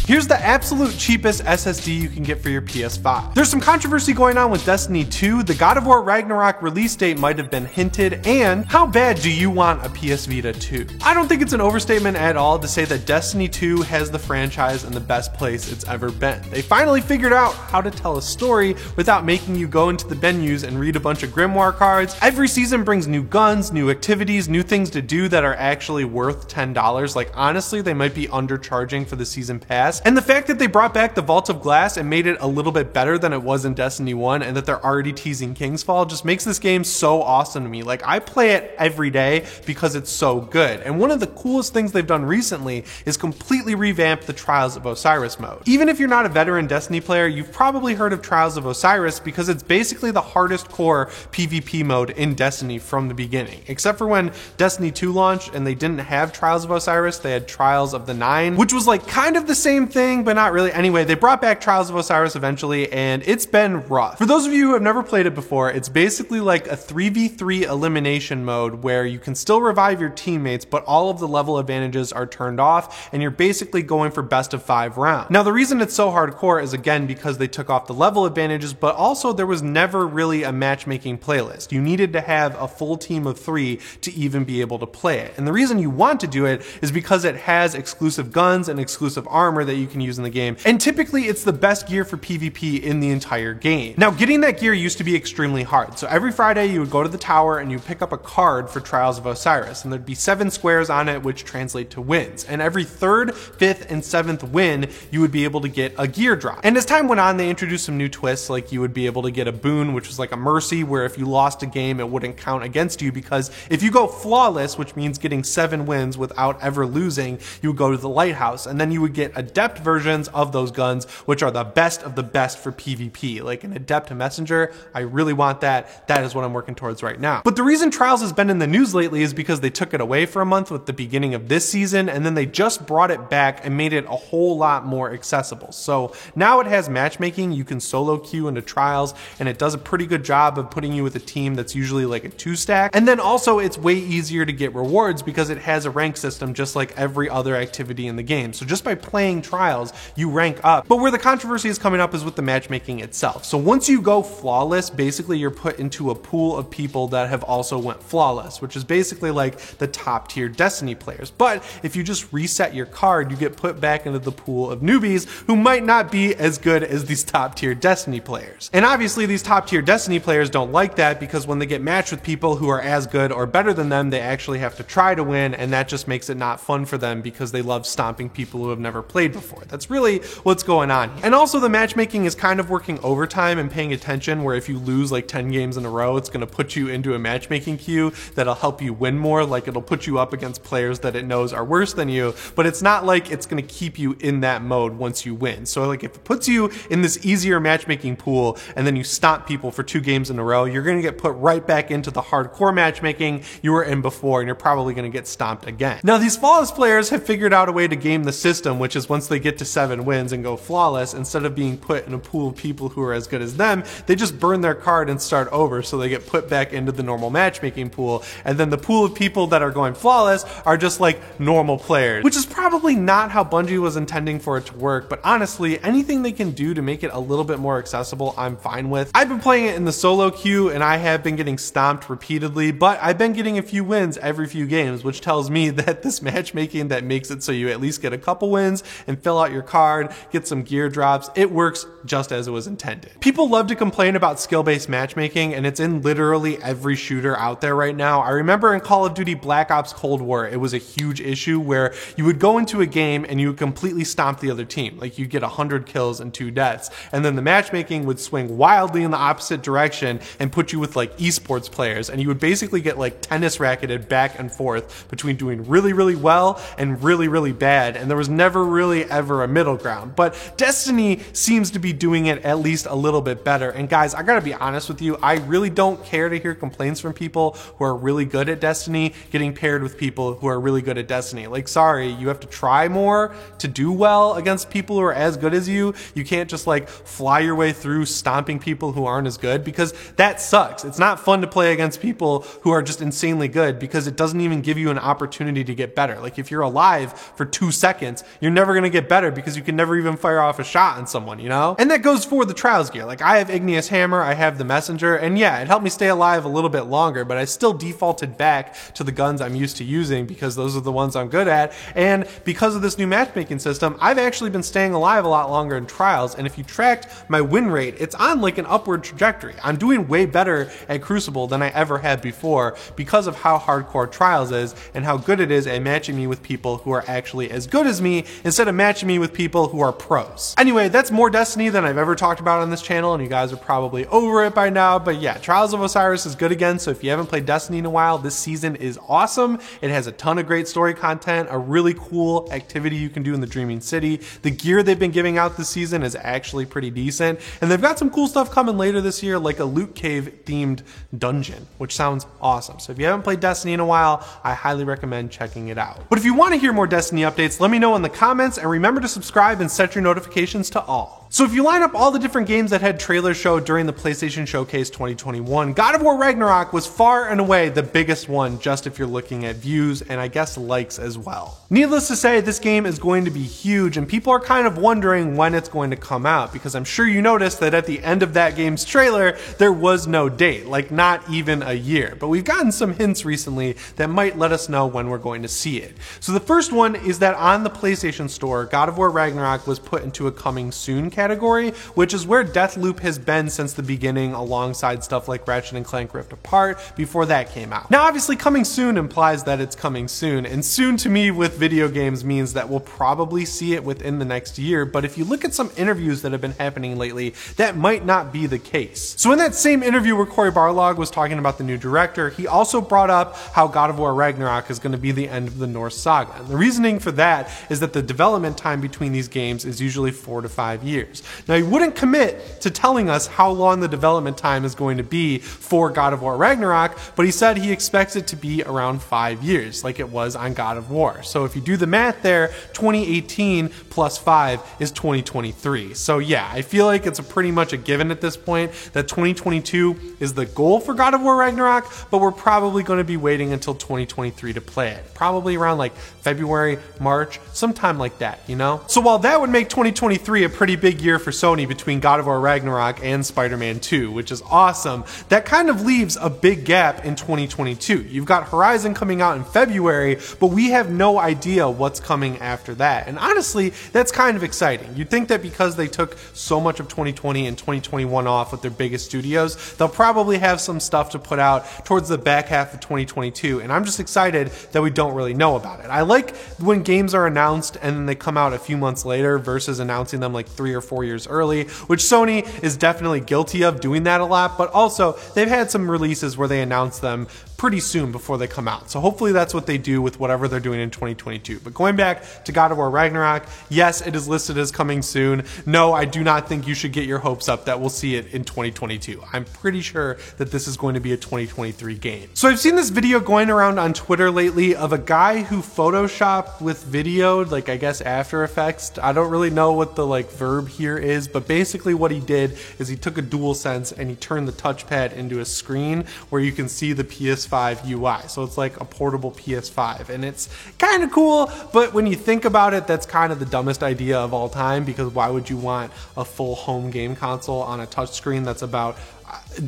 Here's the absolute cheapest SSD you can get for your PS5. There's some controversy going on with Destiny 2, the God of War Ragnarok release date might have been hinted, and how bad do you want a PS Vita 2? I don't think it's an overstatement at all to say that Destiny 2 has the franchise in the best place it's ever been. They finally figured out how to tell a story without making you go into the menus and read a bunch of grimoire cards. Every season brings new guns, new activities, new things to do that are actually worth $10. Like honestly, they might be undercharging for the season pass. And the fact that they brought back the Vault of Glass and made it a little bit better than it was in Destiny 1 and that they're already teasing Kingsfall just makes this game so awesome to me. Like I play it every day because it's so good. And one of the coolest things they've done recently is completely revamp the Trials of Osiris mode. Even if you're not a veteran Destiny player, you've probably heard of Trials of Osiris because it's basically the hardest core PvP mode in Destiny from the beginning. Except for when Destiny 2 launched and they didn't have Trials of Osiris, they had Trials of the Nine, which was like kind of the same thing, but not really. Anyway, they brought back Trials of Osiris eventually, and it's been rough. For those of you who have never played it before, it's basically like a 3v3 elimination mode where you can still revive your teammates, but all of the level advantages are turned off, and you're basically going for best of 5 rounds. Now, the reason it's so hardcore is again because they took off the level advantages, but also there was never really a matchmaking playlist. You needed to have a full team of 3 to even be able to play it. And the reason you want to do it is because it has exclusive guns and exclusive armor that you can use in the game, and typically it's the best gear for PvP in the entire game. Now, getting that gear used to be extremely hard. So every Friday you would go to the tower and you pick up a card for Trials of Osiris, and there'd be 7 squares on it which translate to wins. And every 3rd, 5th, and 7th win, you would be able to get a gear drop. And as time went on, they introduced some new twists, like you would be able to get a boon, which was like a mercy, where if you lost a game, it wouldn't count against you, because if you go flawless, which means getting 7 wins without ever losing, you would go to the lighthouse, and then you would get adept versions of those guns, which are the best of the best for PvP. Like an adept messenger, I really want that. That is what I'm working towards right now. But the reason Trials has been in the news lately is because they took it away for a month with the beginning of this season, and then they just brought it back and made it a whole lot more accessible. So now it has matchmaking. You can solo queue into Trials, and it does a pretty good job of putting you with a team that's usually like a 2-stack. And then also it's way easier to get rewards because it has a rank system just like every other activity in the game. So just by playing Trials, you rank up. But where the controversy is coming up is with the matchmaking itself. So once you go flawless, basically you're put into a pool of people that have also went flawless, which is basically like the top tier Destiny players. But if you just reset your card, you get put back into the pool of newbies who might not be as good as these top tier Destiny players. And obviously these top tier Destiny players don't like that, because when they get matched with people who are as good or better than them, they actually have to try to win, and that just makes it not fun for them because they love stomping people who have never played before. That's really what's going on here. And also the matchmaking is kind of working overtime and paying attention, where if you lose like 10 games in a row, it's going to put you into a matchmaking queue that'll help you win more. Like it'll put you up against players that it knows are worse than you, but it's not like it's going to keep you in that mode once you win. So like if it puts you in this easier matchmaking pool and then you stomp people for 2 games in a row, you're going to get put right back into the hardcore matchmaking you were in before, and you're probably going to get stomped again. Now these flawless players have figured out a way to game the system, which is once they get to 7 wins and go flawless, instead of being put in a pool of people who are as good as them, they just burn their card and start over, so they get put back into the normal matchmaking pool, and then the pool of people that are going flawless are just like normal players, which is probably not how Bungie was intending for it to work. But honestly, anything they can do to make it a little bit more accessible, I'm fine with. I've been playing it in the solo queue and I have been getting stomped repeatedly, but I've been getting a few wins every few games, which tells me that this matchmaking that makes it so you at least get a couple wins and fill out your card, get some gear drops, it works just as it was intended. People love to complain about skill-based matchmaking, and it's in literally every shooter out there right now. I remember in Call of Duty Black Ops Cold War, it was a huge issue where you would go into a game and you would completely stomp the other team. Like you'd get 100 kills and 2 deaths, and then the matchmaking would swing wildly in the opposite direction and put you with like esports players, and you would basically get like tennis racketed back and forth between doing really, really well and really, really bad, and there was never really ever a middle ground. But Destiny seems to be doing it at least a little bit better. And guys, I gotta be honest with you, I really don't care to hear complaints from people who are really good at Destiny getting paired with people who are really good at Destiny. Like, sorry, you have to try more to do well against people who are as good as you. You can't just like fly your way through stomping people who aren't as good, because that sucks. It's not fun to play against people who are just insanely good, because it doesn't even give you an opportunity to get better. Like if you're alive for 2 seconds, you're never gonna get better because you can never even fire off a shot on someone, you know? And that goes for the Trials gear. Like, I have Igneous Hammer, I have the Messenger, and yeah, it helped me stay alive a little bit longer, but I still defaulted back to the guns I'm used to using because those are the ones I'm good at. And because of this new matchmaking system, I've actually been staying alive a lot longer in Trials, and if you tracked my win rate, it's on like an upward trajectory. I'm doing way better at Crucible than I ever had before because of how hardcore Trials is and how good it is at matching me with people who are actually as good as me instead of matching me with people who are pros. Anyway, that's more Destiny than I've ever talked about on this channel, and you guys are probably over it by now, but yeah, Trials of Osiris is good again, so if you haven't played Destiny in a while, this season is awesome. It has a ton of great story content, a really cool activity you can do in the Dreaming City. The gear they've been giving out this season is actually pretty decent, and they've got some cool stuff coming later this year, like a loot cave themed dungeon, which sounds awesome. So if you haven't played Destiny in a while, I highly recommend checking it out. But if you want to hear more Destiny updates, let me know in the comments, and remember to subscribe and set your notifications to all. So if you line up all the different games that had trailers showed during the PlayStation Showcase 2021, God of War Ragnarok was far and away the biggest one, just if you're looking at views and I guess likes as well. Needless to say, this game is going to be huge, and people are kind of wondering when it's going to come out, because I'm sure you noticed that at the end of that game's trailer, there was no date, like not even a year. But we've gotten some hints recently that might let us know when we're going to see it. So the first one is that on the PlayStation Store, God of War Ragnarok was put into a coming soon category, which is where Deathloop has been since the beginning, alongside stuff like Ratchet & Clank Rift Apart before that came out. Now obviously coming soon implies that it's coming soon, and soon to me with video games means that we'll probably see it within the next year, but if you look at some interviews that have been happening lately, that might not be the case. So in that same interview where Cory Barlog was talking about the new director, he also brought up how God of War Ragnarok is going to be the end of the Norse saga. And the reasoning for that is that the development time between these games is usually 4 to 5 years. Now he wouldn't commit to telling us how long the development time is going to be for God of War Ragnarok, but he said he expects it to be around 5 years, like it was on God of War. So if you do the math there, 2018 plus 5 is 2023. So yeah, I feel like it's pretty much a given at this point that 2022 is the goal for God of War Ragnarok, but we're probably going to be waiting until 2023 to play it. Probably around like February, March, sometime like that, you know? So while that would make 2023 a pretty big year for Sony between God of War Ragnarok and Spider-Man 2, which is awesome, that kind of leaves a big gap in 2022. You've got Horizon coming out in February, but we have no idea what's coming after that. And honestly, that's kind of exciting. You'd think that because they took so much of 2020 and 2021 off with their biggest studios, they'll probably have some stuff to put out towards the back half of 2022, and I'm just excited that we don't really know about it. I like when games are announced and then they come out a few months later versus announcing them like 3 or 4 years early, which Sony is definitely guilty of doing that a lot, but also they've had some releases where they announce them pretty soon before they come out. So hopefully that's what they do with whatever they're doing in 2022. But going back to God of War Ragnarok, yes, it is listed as coming soon. No, I do not think you should get your hopes up that we'll see it in 2022. I'm pretty sure that this is going to be a 2023 game. So I've seen this video going around on Twitter lately of a guy who photoshopped with video, like I guess After Effects. I don't really know what the like verb here is, but basically what he did is he took a DualSense and he turned the touchpad into a screen where you can see the PS5 UI. So it's like a portable PS5, and it's kind of cool, but when you think about it, that's kind of the dumbest idea of all time, because why would you want a full home game console on a touchscreen that's about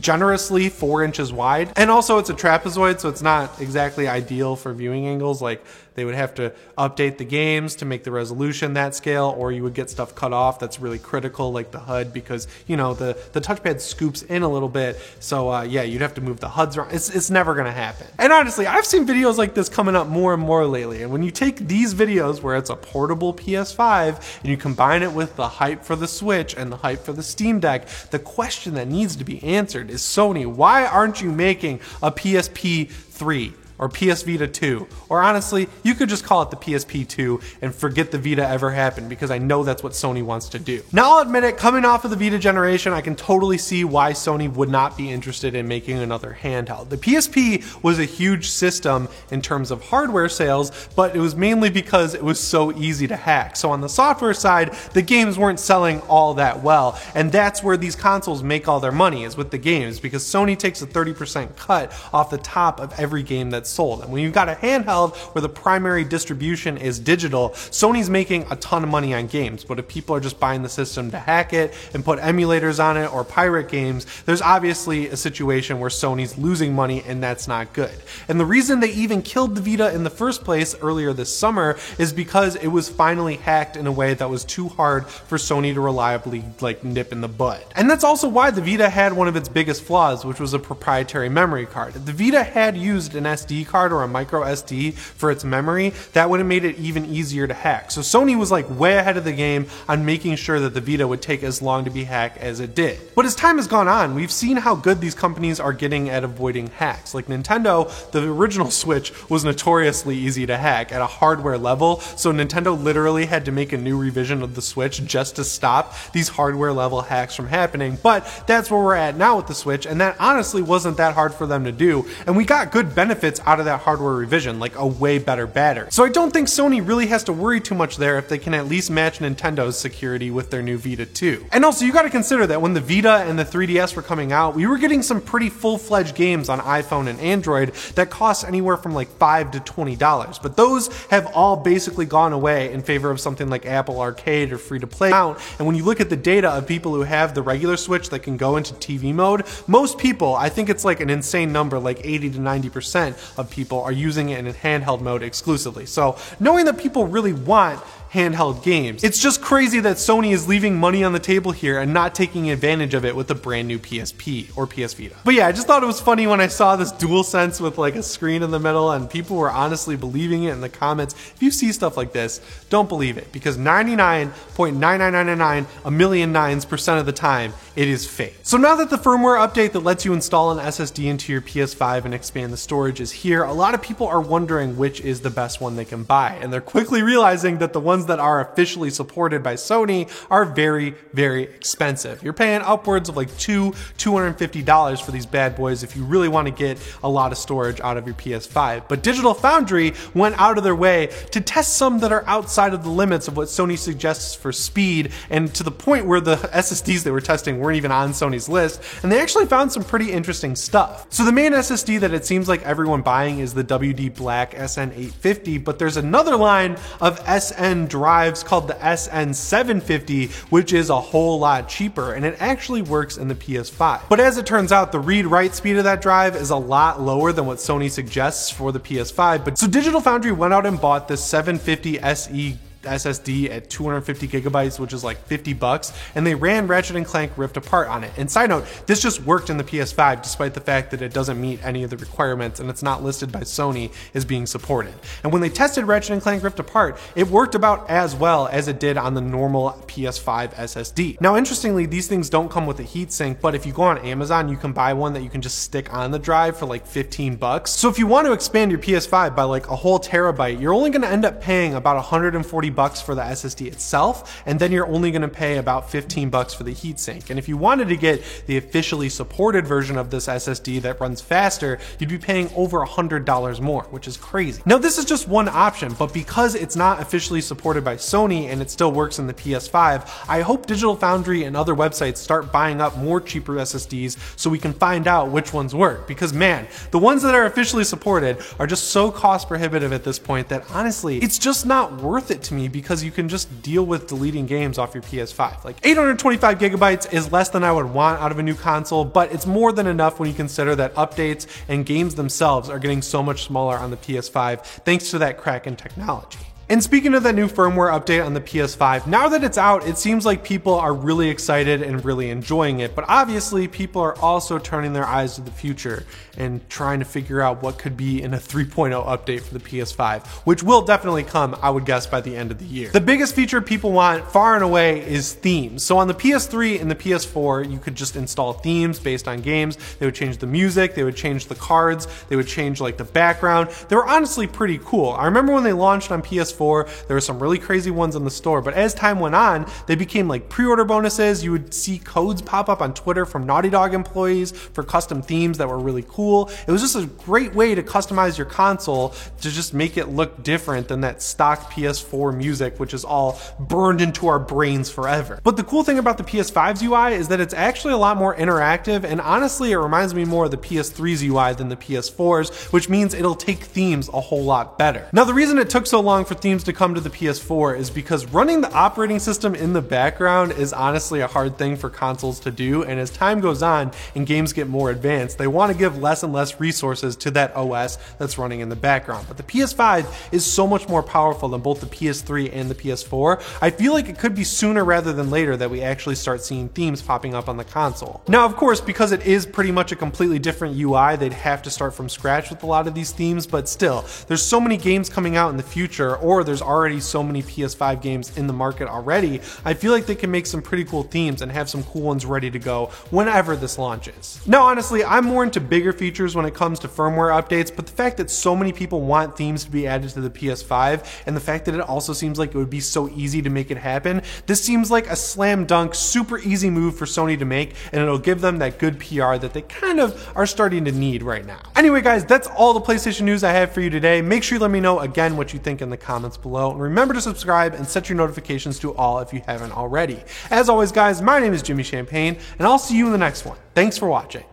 generously 4 inches wide? And also it's a trapezoid, so it's not exactly ideal for viewing angles. Like they would have to update the games to make the resolution that scale, or you would get stuff cut off that's really critical, like the HUD, because you know the touchpad scoops in a little bit. So yeah, you'd have to move the HUDs around. It's never gonna happen. And honestly, I've seen videos like this coming up more and more lately. And when you take these videos where it's a portable PS5 and you combine it with the hype for the Switch and the hype for the Steam Deck, the question that needs to be answered is, Sony, why aren't you making a PSP 3? Or PS Vita 2, or honestly, you could just call it the PSP 2 and forget the Vita ever happened, because I know that's what Sony wants to do. Now I'll admit it, coming off of the Vita generation, I can totally see why Sony would not be interested in making another handheld. The PSP was a huge system in terms of hardware sales, but it was mainly because it was so easy to hack. So on the software side, the games weren't selling all that well, and that's where these consoles make all their money, is with the games, because Sony takes a 30% cut off the top of every game that's that's sold. And when you've got a handheld where the primary distribution is digital, Sony's making a ton of money on games. But if people are just buying the system to hack it and put emulators on it or pirate games, there's obviously a situation where Sony's losing money, and that's not good. And the reason they even killed the Vita in the first place earlier this summer is because it was finally hacked in a way that was too hard for Sony to reliably nip in the bud. And that's also why the Vita had one of its biggest flaws, which was a proprietary memory card. If the Vita had used an SD card or a micro SD for its memory, that would have made it even easier to hack. So Sony was way ahead of the game on making sure that the Vita would take as long to be hacked as it did. But as time has gone on, we've seen how good these companies are getting at avoiding hacks. Like Nintendo, the original Switch was notoriously easy to hack at a hardware level, so Nintendo literally had to make a new revision of the Switch just to stop these hardware level hacks from happening. But that's where we're at now with the Switch, and that honestly wasn't that hard for them to do, and we got good benefits out of that hardware revision, like a way better battery. So I don't think Sony really has to worry too much there if they can at least match Nintendo's security with their new Vita 2. And also, you gotta consider that when the Vita and the 3DS were coming out, we were getting some pretty full-fledged games on iPhone and Android that cost anywhere from $5 to $20, but those have all basically gone away in favor of something like Apple Arcade or free-to-play. And when you look at the data of people who have the regular Switch that can go into TV mode, most people, I think it's an insane number, 80 to 90% of people are using it in handheld mode exclusively. So knowing that people really want handheld games, it's just crazy that Sony is leaving money on the table here and not taking advantage of it with a brand new PSP or PS Vita. But yeah, I just thought it was funny when I saw this DualSense with a screen in the middle, and people were honestly believing it in the comments. If you see stuff like this, don't believe it, because 99.99999 a million nines% of the time it is fake. So now that the firmware update that lets you install an SSD into your PS5 and expand the storage is here, a lot of people are wondering which is the best one they can buy, and they're quickly realizing that the ones that are officially supported by Sony are very, very expensive. You're paying upwards of $250 for these bad boys if you really want to get a lot of storage out of your PS5. But Digital Foundry went out of their way to test some that are outside of the limits of what Sony suggests for speed, and to the point where the SSDs they were testing weren't even on Sony's list, and they actually found some pretty interesting stuff. So the main SSD that it seems like everyone buying is the WD Black SN850, but there's another line of SN drives called the SN750, which is a whole lot cheaper, and it actually works in the PS5. But as it turns out, the read-write speed of that drive is a lot lower than what Sony suggests for the PS5. So Digital Foundry went out and bought this 750 SE SSD at 250 gigabytes, which is $50, and they ran Ratchet & Clank Rift Apart on it. And side note, this just worked in the PS5 despite the fact that it doesn't meet any of the requirements and it's not listed by Sony as being supported. And when they tested Ratchet & Clank Rift Apart, it worked about as well as it did on the normal PS5 SSD. Now interestingly, these things don't come with a heatsink, but if you go on Amazon, you can buy one that you can just stick on the drive for $15. So if you want to expand your PS5 by a whole terabyte, you're only going to end up paying about $140 for the SSD itself, and then you're only going to pay about $15 for the heatsink. And if you wanted to get the officially supported version of this SSD that runs faster, you'd be paying over $100 more, which is crazy. Now this is just one option, but because it's not officially supported by Sony and it still works in the PS5, I hope Digital Foundry and other websites start buying up more cheaper SSDs so we can find out which ones work, because man, the ones that are officially supported are just so cost prohibitive at this point that honestly, it's just not worth it to me, because you can just deal with deleting games off your PS5. 825 gigabytes is less than I would want out of a new console, but it's more than enough when you consider that updates and games themselves are getting so much smaller on the PS5 thanks to that crack in technology. And speaking of that new firmware update on the PS5, now that it's out, it seems like people are really excited and really enjoying it, but obviously people are also turning their eyes to the future and trying to figure out what could be in a 3.0 update for the PS5, which will definitely come, I would guess, by the end of the year. The biggest feature people want far and away is themes. So on the PS3 and the PS4, you could just install themes based on games. They would change the music, they would change the cards, they would change the background. They were honestly pretty cool. I remember when they launched on PS4, PS4. There were some really crazy ones in the store, but as time went on, they became like pre-order bonuses. You would see codes pop up on Twitter from Naughty Dog employees for custom themes that were really cool. It was just a great way to customize your console to just make it look different than that stock PS4 music, which is all burned into our brains forever. But the cool thing about the PS5's UI is that it's actually a lot more interactive, and honestly, it reminds me more of the PS3's UI than the PS4's, which means it'll take themes a whole lot better. Now, the reason it took so long for themes to come to the PS4 is because running the operating system in the background is honestly a hard thing for consoles to do, and as time goes on and games get more advanced, they want to give less and less resources to that OS that's running in the background. But the PS5 is so much more powerful than both the PS3 and the PS4. I feel like it could be sooner rather than later that we actually start seeing themes popping up on the console. Now, of course, because it is pretty much a completely different UI, they'd have to start from scratch with a lot of these themes, but still, there's so many games coming out in the future, or there's already so many PS5 games in the market already, I feel like they can make some pretty cool themes and have some cool ones ready to go whenever this launches. Now, honestly, I'm more into bigger features when it comes to firmware updates, but the fact that so many people want themes to be added to the PS5, and the fact that it also seems like it would be so easy to make it happen, this seems like a slam dunk, super easy move for Sony to make, and it'll give them that good PR that they kind of are starting to need right now. Anyway, guys, that's all the PlayStation news I have for you today. Make sure you let me know again what you think in the comments below, and remember to subscribe and set your notifications to all if you haven't already. As always, guys, my name is Jimmy Champagne, and I'll see you in the next one. Thanks for watching.